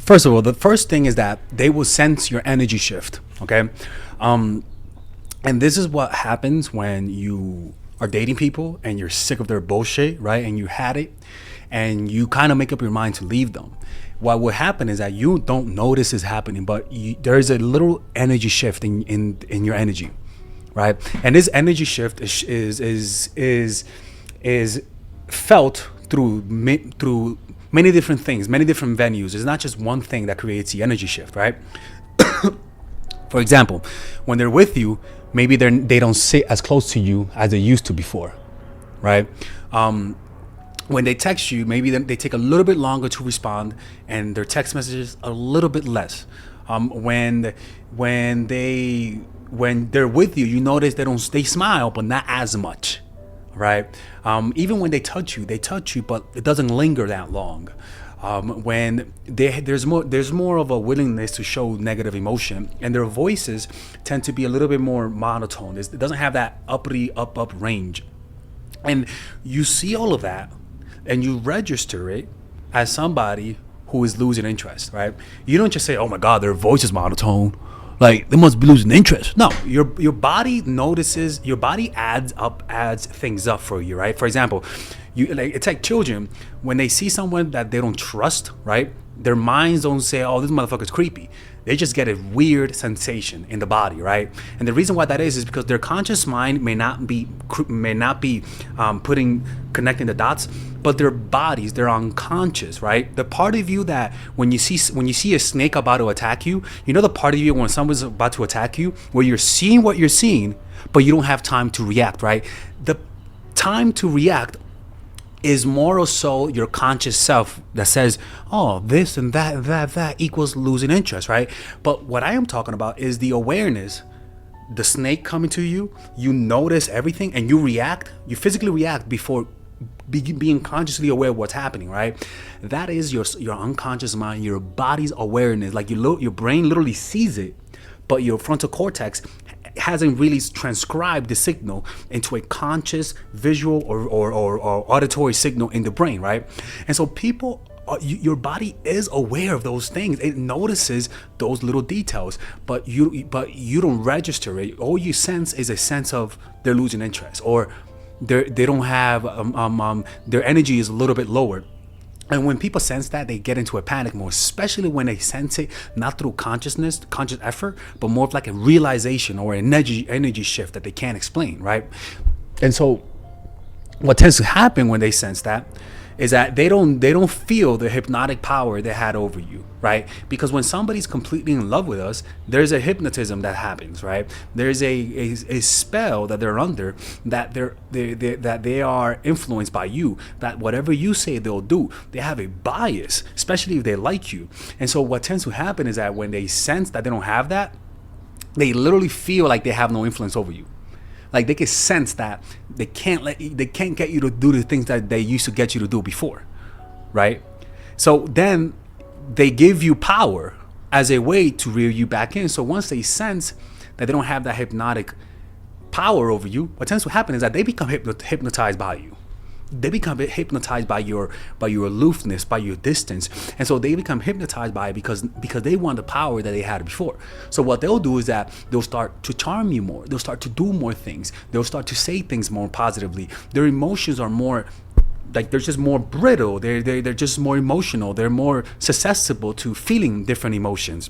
First of all, the first thing is that they will sense your energy shift. Okay, um, and this is what happens when you are dating people and you're sick of their bullshit, right? And you had it, and you kind of make up your mind to leave them. What will happen is that you don't notice is happening, but there's a little energy shift in your energy, right? And this energy shift is felt through many different things, many different venues. It's not just one thing that creates the energy shift, right? For example, when they're with you, maybe they don't sit as close to you as they used to before, right? When they text you, maybe they take a little bit longer to respond, and their text messages a little bit less. When they're with you, you notice they smile, but not as much, right? Even when they touch you, but it doesn't linger that long. When there's more of a willingness to show negative emotion, and their voices tend to be a little bit more monotone. It doesn't have that up range, and you see all of that, and you register it as somebody who is losing interest, right? You don't just say, "Oh my God, their voice is monotone. Like they must be losing interest." No, your body notices. Your body adds things up for you, right? For example, it's like children when they see someone that they don't trust, right? Their minds don't say, "Oh, this motherfucker's creepy." They just get a weird sensation in the body, right? And the reason why that is because their conscious mind may not be connecting the dots, but their bodies, they're unconscious, right? The part of you that when you see a snake about to attack you, you know the part of you when someone's about to attack you, where you're seeing what you're seeing, but you don't have time to react, right? The time to react is more or so your conscious self that says, "Oh, this and that equals losing interest," right? But what I am talking about is the awareness. The snake coming to you, you notice everything, and you physically react before being consciously aware of what's happening, right? That is your unconscious mind, your body's awareness. Like your brain literally sees it, but your frontal cortex hasn't really transcribed the signal into a conscious visual or auditory signal in the brain, right? And so your body is aware of those things. It notices those little details, but you don't register it. All you sense is a sense of they're losing interest, or they don't have their energy is a little bit lower. And when people sense that, they get into a panic mode, especially when they sense it not through conscious effort, but more of like a realization or an energy shift that they can't explain, right? And so what tends to happen when they sense that is that they don't feel the hypnotic power they had over you, right? Because when somebody's completely in love with us, there's a hypnotism that happens, right? There's a spell that they're under, that they are influenced by you, that whatever you say they'll do. They have a bias, especially if they like you. And so what tends to happen is that when they sense that they don't have that, they literally feel like they have no influence over you. Like they can sense that they can't get you to do the things that they used to get you to do before, right? So then they give you power as a way to reel you back in. So once they sense that they don't have that hypnotic power over you, what tends to happen is that they become hypnotized by you. They become hypnotized by your aloofness, by your distance, and so they become hypnotized by it because they want the power that they had before. So what they'll do is that they'll start to charm you more. They'll start to do more things. They'll start to say things more positively. Their emotions are more like they're just more brittle. They're just more emotional. They're more susceptible to feeling different emotions.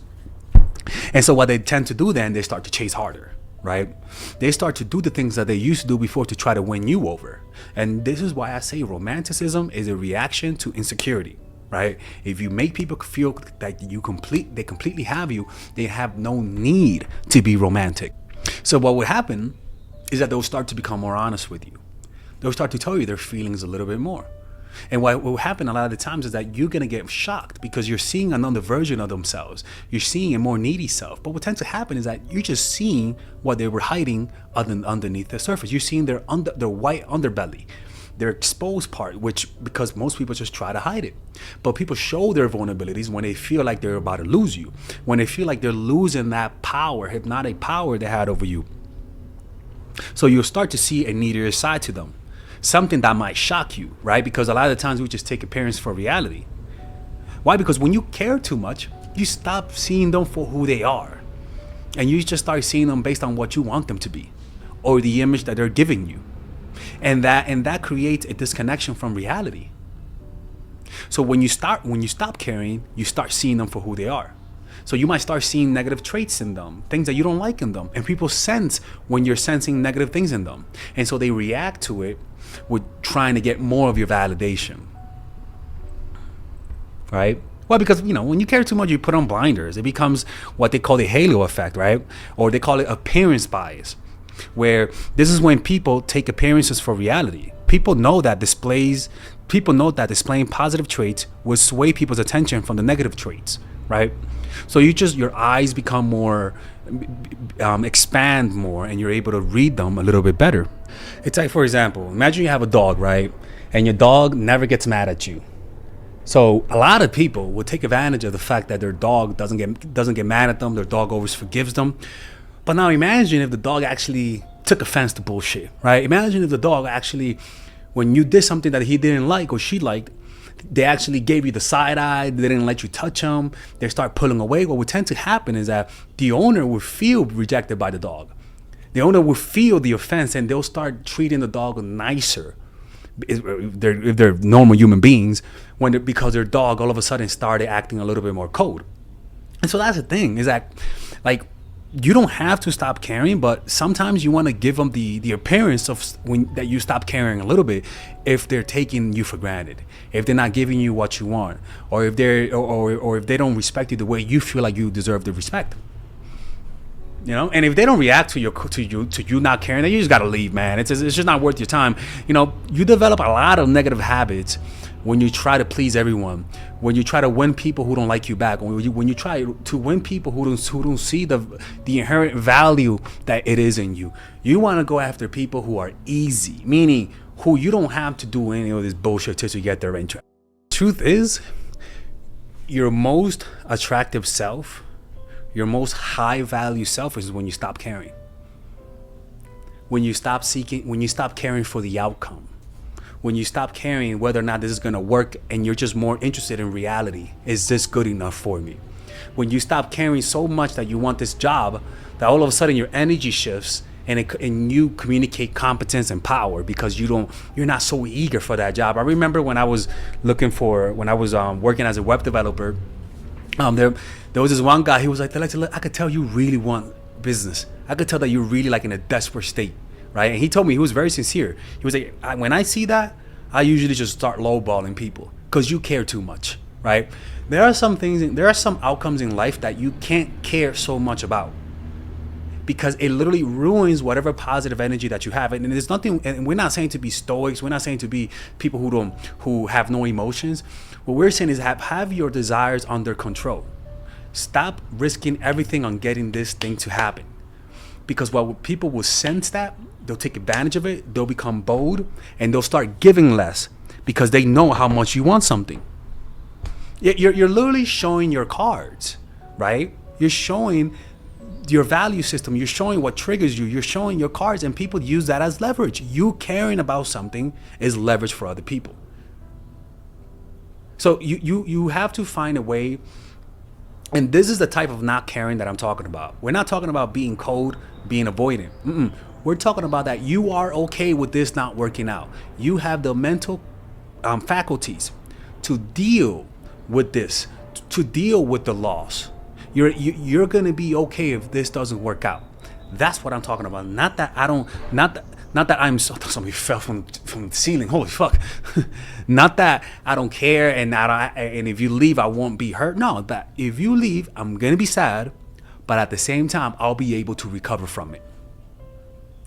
And so what they tend to do then, they start to chase harder. Right? They start to do the things that they used to do before to try to win you over. And this is why I say romanticism is a reaction to insecurity, right? If you make people feel that they completely have you, they have no need to be romantic. So what will happen is that they'll start to become more honest with you. They'll start to tell you their feelings a little bit more. And what will happen a lot of the times is that you're going to get shocked because you're seeing another version of themselves. You're seeing a more needy self. But what tends to happen is that you're just seeing what they were hiding underneath the surface. You're seeing their white underbelly, their exposed part, which because most people just try to hide it. But people show their vulnerabilities when they feel like they're about to lose you, when they feel like they're losing that power, hypnotic power they had over you. So you'll start to see a needier side to them. Something that might shock you, right? Because a lot of the times we just take appearance for reality. Why? Because when you care too much, you stop seeing them for who they are. And you just start seeing them based on what you want them to be, or the image that they're giving you. And that creates a disconnection from reality. So when you stop caring, you start seeing them for who they are. So you might start seeing negative traits in them, things that you don't like in them. And people sense when you're sensing negative things in them. And so they react to it with trying to get more of your validation. Right? Well, because, when you care too much, you put on blinders. It becomes what they call the halo effect, right? Or they call it appearance bias, where this is when people take appearances for reality. People know that displaying positive traits will sway people's attention from the negative traits, right? So your eyes become more, expand more, and you're able to read them a little bit better. It's like, for example, imagine you have a dog, right? And your dog never gets mad at you. So a lot of people will take advantage of the fact that their dog doesn't get mad at them. Their dog always forgives them. But now imagine if the dog actually took offense to bullshit, right? Imagine if the dog actually, when you did something that he didn't like or she liked, they actually gave you the side eye. They didn't let you touch them. They start pulling away. What would tend to happen is that the owner would feel rejected by the dog. The owner will feel the offense, and they'll start treating the dog nicer if they're normal human beings, because their dog all of a sudden started acting a little bit more cold. And so that's the thing, is that, like, you don't have to stop caring, but sometimes you want to give them the appearance of that you stop caring a little bit if they're taking you for granted, if they're not giving you what you want, or if they don't respect you the way you feel like you deserve the respect. And if they don't react to you not caring, then you just gotta leave, man. It's just not worth your time. You develop a lot of negative habits when you try to please everyone, when you try to win people who don't like you back, when you try to win people who don't see the inherent value that it is in you. You want to go after people who are easy, meaning who you don't have to do any of this bullshit to get their interest. Truth is, your most attractive self, your most high value self, is when you stop caring. When you stop caring for the outcome. When you stop caring whether or not this is going to work, and you're just more interested in reality. Is this good enough for me? When you stop caring so much that you want this job, that all of a sudden your energy shifts, and you communicate competence and power, because you're not so eager for that job. I remember when I was working as a web developer, there was this one guy. He was like, I could tell you really want business. I could tell that you're really like in a desperate state, right? And he told me, he was very sincere. He was like, when I see that, I usually just start lowballing people, because you care too much, right? There are some outcomes in life that you can't care so much about, because it literally ruins whatever positive energy that you have. And there's nothing, and we're not saying to be stoics. We're not saying to be people who have no emotions. What we're saying is have your desires under control. Stop risking everything on getting this thing to happen. Because what people will sense that, they'll take advantage of it, they'll become bold, and they'll start giving less because they know how much you want something. You're literally showing your cards, right? You're showing your value system. You're showing what triggers you. You're showing your cards, and people use that as leverage. You caring about something is leverage for other people. So you have to find a way. And this is the type of not caring that I'm talking about. We're not talking about being cold, being avoidant. We're talking about that you are okay with this not working out. You have the mental faculties to deal with this, to deal with the loss. You're gonna be okay if this doesn't work out. That's what I'm talking about. Not that I'm somebody fell from the ceiling. Holy fuck! Not that I don't care, and if you leave I won't be hurt. No, that if you leave I'm gonna be sad, but at the same time I'll be able to recover from it.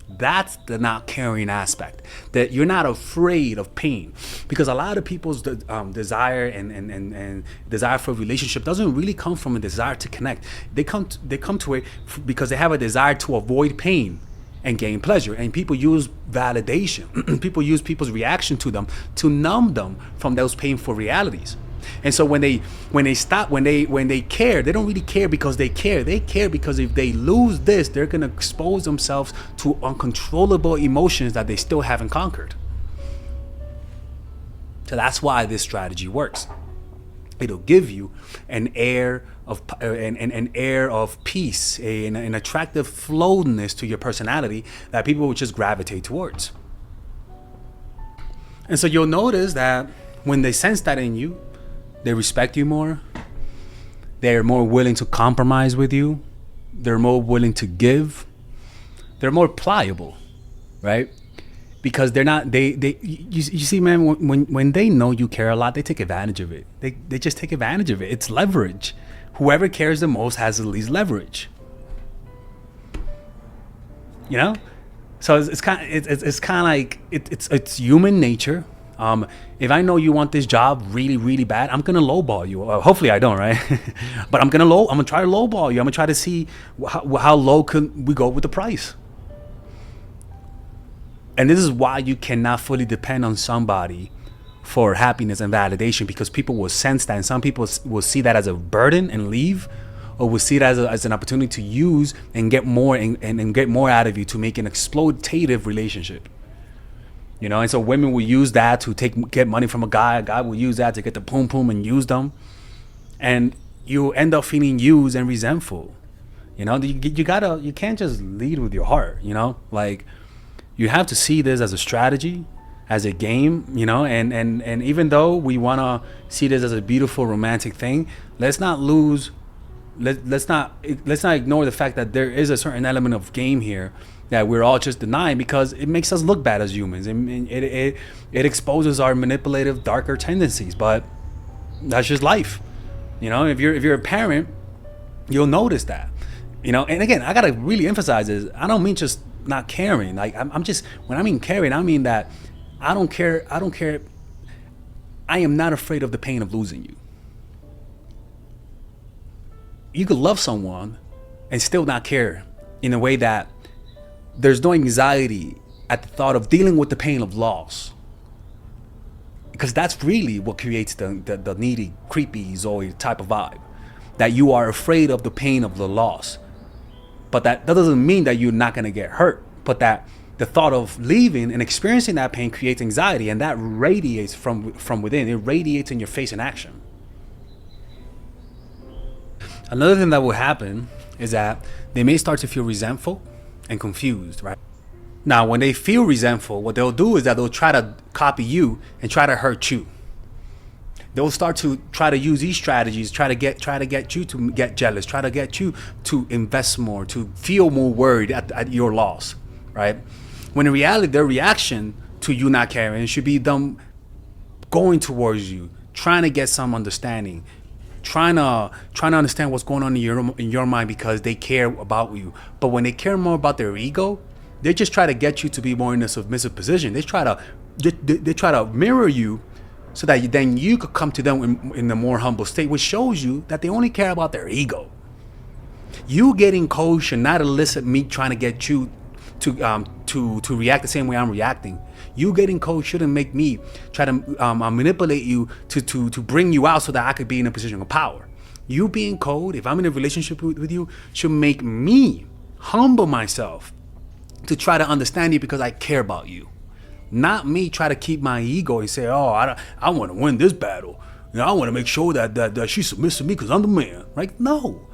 That's the not caring aspect. That you're not afraid of pain, because a lot of people's desire and desire for a relationship doesn't really come from a desire to connect. They come to it because they have a desire to avoid pain and gain pleasure. And people use validation. People use people's reaction to them to numb them from those painful realities. And so when they care, they don't really care because they care. They care because if they lose this, they're gonna expose themselves to uncontrollable emotions that they still haven't conquered. So that's why this strategy works. It'll give you an air of an air of peace, an attractive flowness to your personality that people will just gravitate towards. And so you'll notice that when they sense that in you, they respect you more. They're more willing to compromise with you. They're more willing to give. They're more pliable, right? Because they're not you see, man, when they know you care a lot, they take advantage of it. They just take advantage of it. It's leverage. Whoever cares the most has the least leverage. You know, so it's kind of like it's human nature. If I know you want this job really, really bad, I'm gonna lowball you. Hopefully I don't, right? But I'm gonna try to lowball you. I'm gonna try to see how low can we go with the price. And this is why you cannot fully depend on somebody for happiness and validation, because people will sense that, and some people will see that as a burden and leave, or will see it as an opportunity to use and get more and get more out of you to make an exploitative relationship. You know, and so women will use that to get money from a guy. A guy will use that to get the poom poom and use them, and you end up feeling used and resentful. You know, you can't just lead with your heart. You know, like, you have to see this as a strategy, as a game, you know, and even though we want to see this as a beautiful romantic thing, let's not ignore the fact that there is a certain element of game here that we're all just denying, because it makes us look bad as humans, and it exposes our manipulative, darker tendencies. But that's just life. You know, if you're a parent, you'll notice that. You know, and again, I gotta really emphasize this. I don't mean just not caring. Like, I'm just, when I mean caring, I mean that I don't care. I am not afraid of the pain of losing you. You could love someone and still not care, in a way that there's no anxiety at the thought of dealing with the pain of loss. Because that's really what creates the needy, creepy Zoe type of vibe. That you are afraid of the pain of the loss. But that doesn't mean that you're not going to get hurt. But that the thought of leaving and experiencing that pain creates anxiety, and that radiates from within. It radiates in your face in action. Another thing that will happen is that they may start to feel resentful and confused, right? Now, when they feel resentful, what they'll do is that they'll try to copy you and try to hurt you. They'll start to try to use these strategies, try to get you to get jealous, try to get you to invest more, to feel more worried at your loss, right? When in reality, their reaction to you not caring should be them going towards you, trying to get some understanding, trying to understand what's going on in your mind, because they care about you. But when they care more about their ego, they just try to get you to be more in a submissive position. They try to mirror you, so that then you could come to them in a more humble state, which shows you that they only care about their ego. You getting cold should not elicit me trying to get you to react the same way I'm reacting. You getting cold shouldn't make me try to manipulate you to bring you out so that I could be in a position of power. You being cold, if I'm in a relationship with you, should make me humble myself to try to understand you, because I care about you. Not me try to keep my ego and say, oh, I want to win this battle. You know, I want to make sure that she submits to me because I'm the man. Right? No.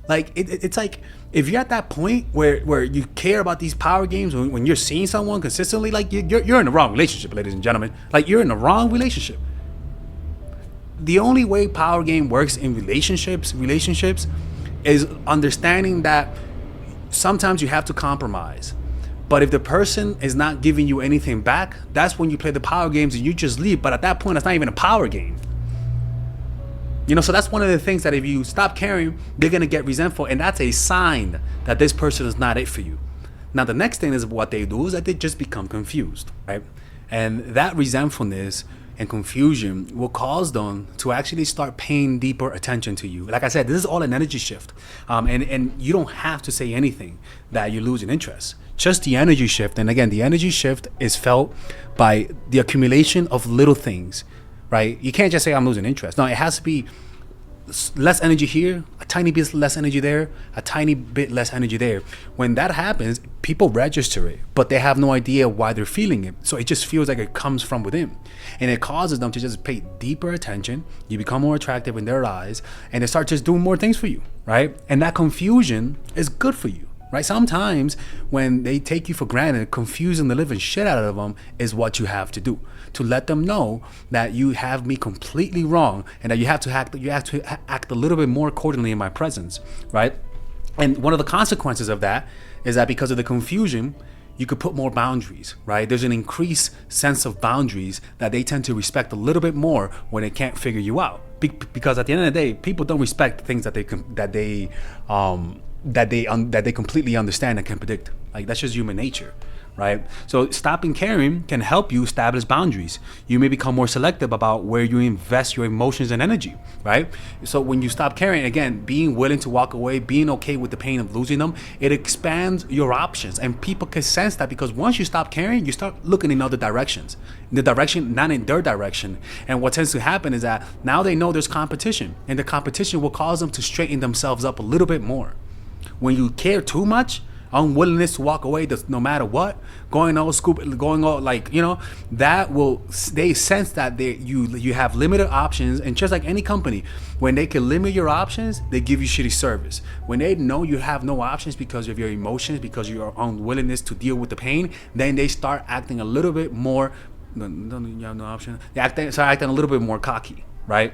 Like, it's like, if you're at that point where you care about these power games, when you're seeing someone consistently, like, you're in the wrong relationship, ladies and gentlemen. Like, you're in the wrong relationship. The only way power game works in relationships is understanding that sometimes you have to compromise. But if the person is not giving you anything back, that's when you play the power games and you just leave. But at that point, it's not even a power game. You know, so that's one of the things that if you stop caring, they're going to get resentful. And that's a sign that this person is not it for you. Now, the next thing is what they do is that they just become confused, right? And that resentfulness and confusion will cause them to actually start paying deeper attention to you. Like I said, this is all an energy shift. And you don't have to say anything that you lose in interest. Just the energy shift. And again, the energy shift is felt by the accumulation of little things, right? You can't just say I'm losing interest. No, it has to be less energy here, a tiny bit less energy there, a tiny bit less energy there. When that happens, people register it, but they have no idea why they're feeling it. So it just feels like it comes from within. And it causes them to just pay deeper attention. You become more attractive in their eyes, and they start just doing more things for you, right? And that confusion is good for you. Right? Sometimes when they take you for granted, confusing the living shit out of them is what you have to do to let them know that you have me completely wrong and that you have to act a little bit more accordingly in my presence, right? And one of the consequences of that is that because of the confusion, you could put more boundaries, right? There's an increased sense of boundaries that they tend to respect a little bit more when they can't figure you out. Because at the end of the day, people don't respect things that they completely understand and can predict. Like, that's just human nature, right? So stopping caring can help you establish boundaries. You may become more selective about where you invest your emotions and energy, right? So when you stop caring, again, being willing to walk away, being okay with the pain of losing them, it expands your options, and people can sense that, because once you stop caring, you start looking in other directions, in the direction, not in their direction. And what tends to happen is that now they know there's competition, and the competition will cause them to straighten themselves up a little bit more. When you care too much, unwillingness to walk away no matter what, going all like, that will, they sense that you have limited options. And just like any company, when they can limit your options, they give you shitty service. When they know you have no options because of your emotions, because of your unwillingness to deal with the pain, then they start acting a little bit more, you have no option. They start acting a little bit more cocky, right?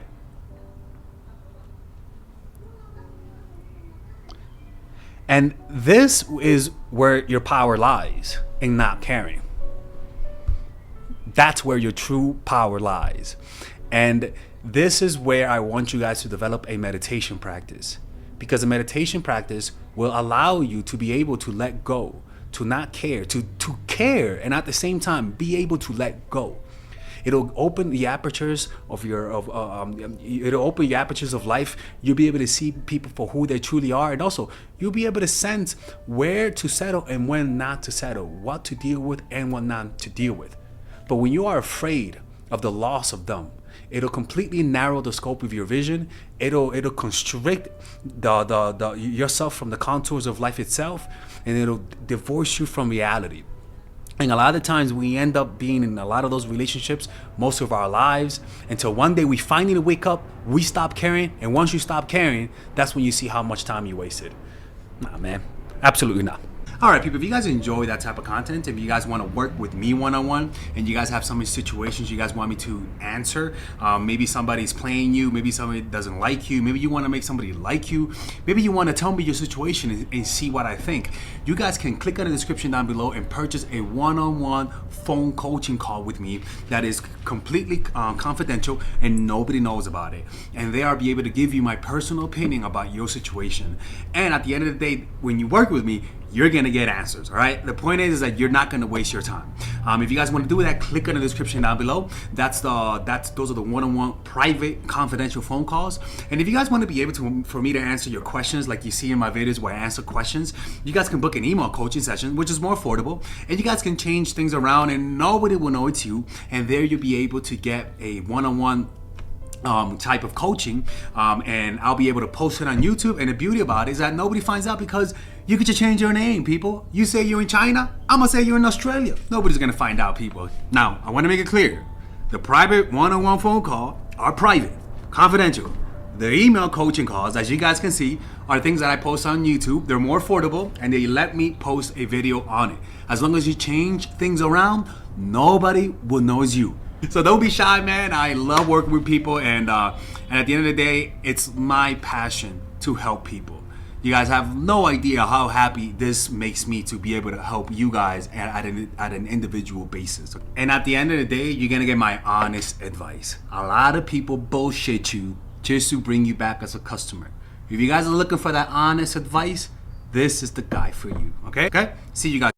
And this is where your power lies, in not caring. That's where your true power lies. And this is where I want you guys to develop a meditation practice, because a meditation practice will allow you to be able to let go, to not care, to care, and at the same time be able to let go. It'll open the apertures of it'll open the apertures of life. You'll be able to see people for who they truly are, and also you'll be able to sense where to settle and when not to settle, what to deal with and what not to deal with. But when you are afraid of the loss of them, it'll completely narrow the scope of your vision. It'll constrict yourself from the contours of life itself, and it'll divorce you from reality. And a lot of times we end up being in a lot of those relationships most of our lives, until one day we finally wake up, we stop caring, and once you stop caring, that's when you see how much time you wasted. Nah, man, absolutely not. All right, people, if you guys enjoy that type of content, if you guys want to work with me one-on-one, and you guys have some situations you guys want me to answer, maybe somebody's playing you, maybe somebody doesn't like you, maybe you want to make somebody like you, maybe you want to tell me your situation and see what I think, you guys can click on the description down below and purchase a one-on-one phone coaching call with me that is completely confidential and nobody knows about it. And there I'll be able to give you my personal opinion about your situation. And at the end of the day, when you work with me, you're gonna get answers, all right? The point is that you're not gonna waste your time. If you guys want to do that, click on the description down below. Those are the one-on-one private confidential phone calls. And if you guys want to be able to, for me to answer your questions, like you see in my videos where I answer questions, you guys can book an email coaching session, which is more affordable, and you guys can change things around and nobody will know it's you. And there you'll be able to get a one-on-one type of coaching, and I'll be able to post it on YouTube. And the beauty about it is that nobody finds out, because you could just change your name, people. You say you're in China, I'm gonna say you're in Australia. Nobody's gonna find out, people. Now, I wanna make it clear, the private one-on-one phone call are private, confidential. The email coaching calls, as you guys can see, are things that I post on YouTube. They're more affordable, and they let me post a video on it. As long as you change things around, nobody will know it's you. So don't be shy, man. I love working with people, and at the end of the day, it's my passion to help people. You guys have no idea how happy this makes me to be able to help you guys at an individual basis. And at the end of the day, you're gonna get my honest advice. A lot of people bullshit you just to bring you back as a customer. If you guys are looking for that honest advice, this is the guy for you, okay? See you guys.